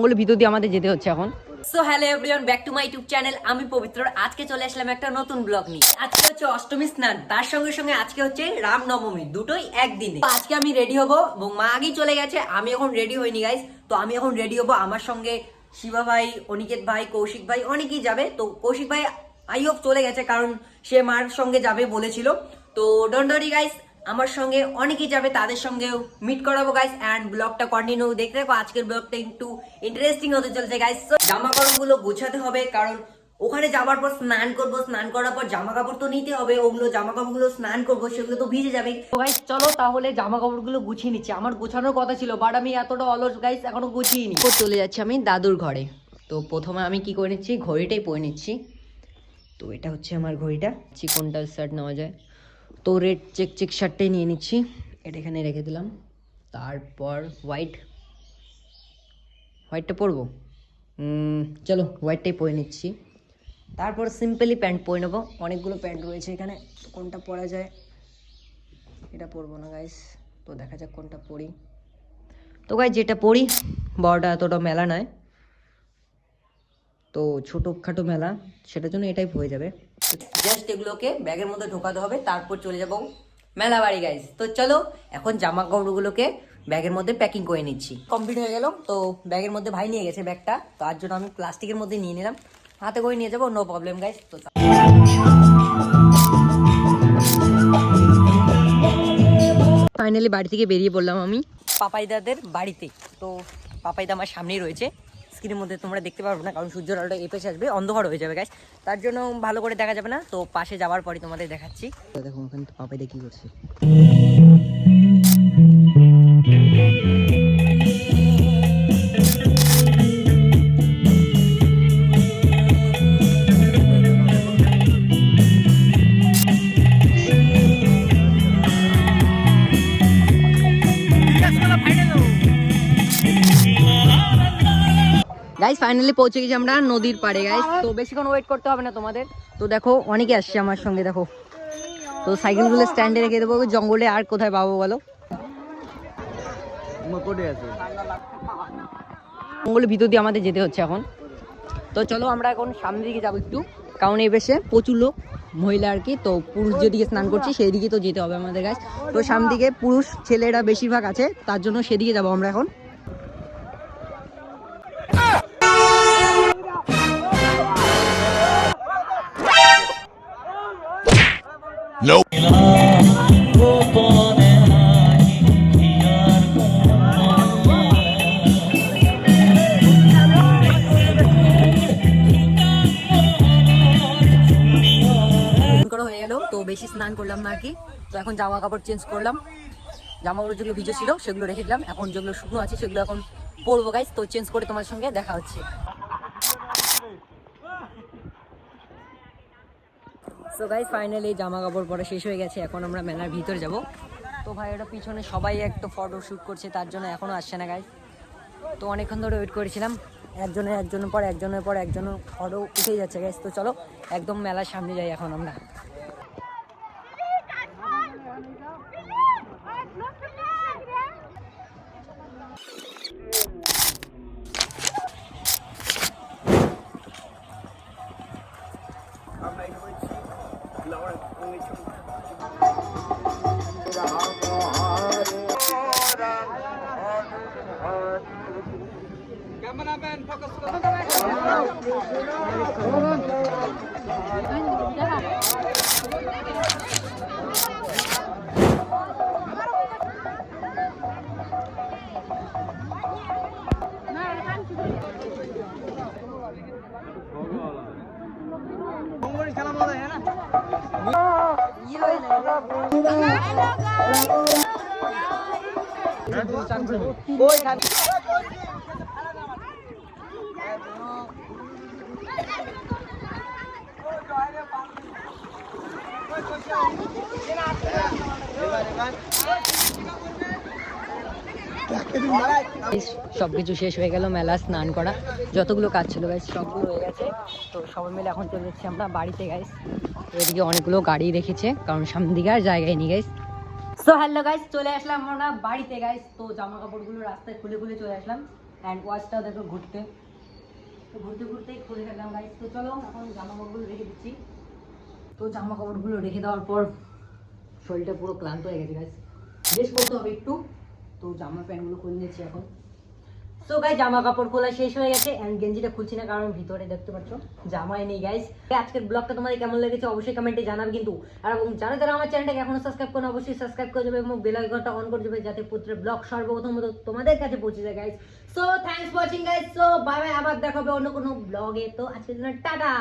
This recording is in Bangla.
জঙ্গলের ভিতর দিয়ে আমাদের যেতে হচ্ছে এখন। So hello everyone, back to my YouTube channel. আমি পবিত্র। আজকে চলে আসলাম একটা নতুন ব্লগ নিয়ে। আজকে হচ্ছে অষ্টমী স্নান, তার সঙ্গে সঙ্গে আজকে হচ্ছে রামনবমী, দুটোই একদিনে। তো আজকে আমি রেডি হব এবং মা আগেই চলে গেছে, আমি এখন রেডি হইনি গাইস। তো আমি এখন রেডি হব, আমার সঙ্গে শিবা ভাই, অনিকেত ভাই, কৌশিক ভাই, অনেকেই যাবে। তো কৌশিক ভাই আই হোপ চলে গেছে, কারণ সে মার সঙ্গে যাবে বলেছিল। তো ডোন্ট ওয়ারি গাইস, আমার সঙ্গে অনেকেই যাবে, তাদের সঙ্গেও মিট করাবো গাইস। এন্ড ব্লগটা কন্টিনিউ দেখতে থাকো। আজকের ব্লগটা একটু ইন্টারেস্টিং হতে চলছে গাইস। জামা কাপড়গুলো গোছাতে হবে, কারণ ওখানে যাওয়ার পর স্নান করবো, স্নান করার পর জামা কাপড় তো নিতে হবে। ওগুলো জামা কাপড়গুলো স্নান করবো, সেগুলো তো ভিজে যাবে। গাইস চলো তাহলে জামা কাপড়গুলো গুছিয়ে নিচ্ছি। আমার গোছানোর কথা ছিল, বাট আমি এতটা অলস গাইস, এখনো গুছিয়ে নি। চলে যাচ্ছি আমি দাদুর ঘরে। তো প্রথমে আমি কি করে নিচ্ছি, ঘড়িটাই পরে নিচ্ছি। তো এটা হচ্ছে আমার ঘড়িটা, কোনটা শার্ট নেওয়া যায়। তো রেড চেক শার্টটাই নিয়ে নিচ্ছি, এটা এখানে রেখে দিলাম। তারপর হোয়াইটটা পরবো। চলো হোয়াইটটাই পরে নিচ্ছি। তারপর সিম্পলি প্যান্ট পরে নেবো। অনেকগুলো প্যান্ট রয়েছে এখানে, কোনটা পরা যায়। এটা পরবো না গাইস, তো দেখা যাক কোনটা পরি। তো গাইস যেটা পরি, বড়টা এতটা মেলা নয়, তো ছোটোখাটো মেলা, সেটার জন্য এটাই হয়ে যাবে। জাস্ট এগুলোকে ব্যাগের মধ্যে ঢোকাতে হবে, তারপর চলে যাবো মেলা বাড়ি গাইস। তো চলো এখন জামা কাপড়গুলোকে ব্যাগের মধ্যে প্যাকিং করে নিচ্ছি। কমপ্লিট হয়ে গেল। তো ব্যাগের মধ্যে ভাই নিয়ে গেছে ব্যাগটা, তার জন্য আমি প্লাস্টিকের মধ্যে নিয়ে নিলাম, হাতে করে নিয়ে যাবো, নো প্রবলেম গাইস। তো ফাইনালি বাড়ি থেকে বেরিয়ে পড়লাম আমি পাপাইদাদের বাড়িতে। তো পাপাইদা আমার সামনেই রয়েছে, স্ক্রিনের মধ্যে তোমরা দেখতে পারবে না, কারণ সূর্যের আলোটা এই পাশে আসবে, অন্ধকার হয়ে যাবে গাইস, তার জন্য ভালো করে দেখা যাবে না। তো পাশে যাওয়ার পরে তোমাদের দেখাচ্ছি। দেখো ওখানে তো পাপাইদা কি করছে। গাইস ফাইনালি পৌঁছে গেছি আমরা নদীর পাড়ে গাইস। তো বেশিক্ষণ ওয়েট করতে হবে না তোমাদের। তো দেখো অনেকে আসছে আমার সঙ্গে, দেখো। তো সাইকেলগুলো স্ট্যান্ডে রেখে দেবো, জঙ্গলে আর কোথায় পাবো বলো। জঙ্গলের ভিতর দিয়ে আমাদের যেতে হচ্ছে এখন। তো চলো আমরা এখন সামনের দিকে যাবো একটু, কারণ এই বেশে প্রচুর লোক, মহিলা আর কি। তো পুরুষ যেদিকে স্নান করছে সেই দিকে তো যেতে হবে আমাদের গাইস। তো সামনে দিকে পুরুষ ছেলেরা বেশিরভাগ আছে, তার জন্য সেদিকে যাবো আমরা এখন। Nope. হয়ে গেল, তো বেশি স্নান করলাম না আর কি। তো এখন জামা কাপড় চেঞ্জ করলাম, জামা কাপড় যেগুলো ভিজে ছিল সেগুলো রেখে দিলাম, এখন যেগুলো শুকনো আছে সেগুলো এখন পরবো গাইস। তো চেঞ্জ করে তোমার সঙ্গে দেখা হচ্ছে। সো গাইস ফাইনালি জামা কাপড় পরা শেষ হয়ে গেছে, এখন আমরা মেলার ভিতরে যাব। তো ভাই ওটা পিছনে সবাই একটু ফটো শ্যুট করছে, তার জন্য এখনো আসছে না গাইস। তো অনেকক্ষণ ধরে ওয়েট করেছিলাম, একজনের পর একজনের ফটো উঠেই যাচ্ছে গাইস। তো চলো একদম মেলার সামনে যাই এখন আমরা। সবকিছু শেষ হয়ে গেল, মেলা স্নান করা যতগুলো কাজ ছিল গাইস সবগুলো হয়ে গেছে। তো সবাই মিলে এখন চলে যাচ্ছি আমরা বাড়িতে গাইস। তো এদিকে অনেকগুলো গাড়ি রেখেছে, কারণ সামনের দিকে আর জায়গায় নেই গাইস। সো হ্যালো গাইস, চলে আসলাম আমরা বাড়িতে গাইস। তো জামা কাপড়গুলো রাস্তায় খুলে খুলে চলে আসলাম, অ্যান্ড ওয়াচটাও দেখো ঘুরতে, তো ঘুরতে ঘুরতেই খুলে ফেললাম গাইস। তো চলো এখন জামা কাপড়গুলো রেখে দিচ্ছি। তো জামা কাপড়গুলো রেখে দেওয়ার পর শরীরটা পুরো ক্লান্ত হয়ে গেছে গাইস, রেস্ট করতে হবে একটু। তো জামা প্যান্টগুলো খুলে নিচ্ছি এখন। সো গাইস জামা কাপড় খোলা শেষ হয়ে গেছে এন্ড গেঞ্জিটা খুলছি না কারণ ভিতরে দেখতে পাচ্ছ জামাই নেই গাইস। আজকের ব্লগটা তোমাদের কেমন লেগেছে অবশ্যই কমেন্টে জানাবে কিন্তু। আর এবং যারা যারা আমার চ্যানেলটাকে এখনো সাবস্ক্রাইব করো অবশ্যই সাবস্ক্রাইব করে যাবে এবং বেল আইকনটা অন করে যাবে যাতে প্রত্যেক ব্লগ সর্বপ্রথম তোমাদের কাছে পৌঁছে যায় guys. So thanks for watching guys. So bye bye, আবার দেখা হবে অন্য কোনো ব্লগে। তো আজকের জন্য টাটা।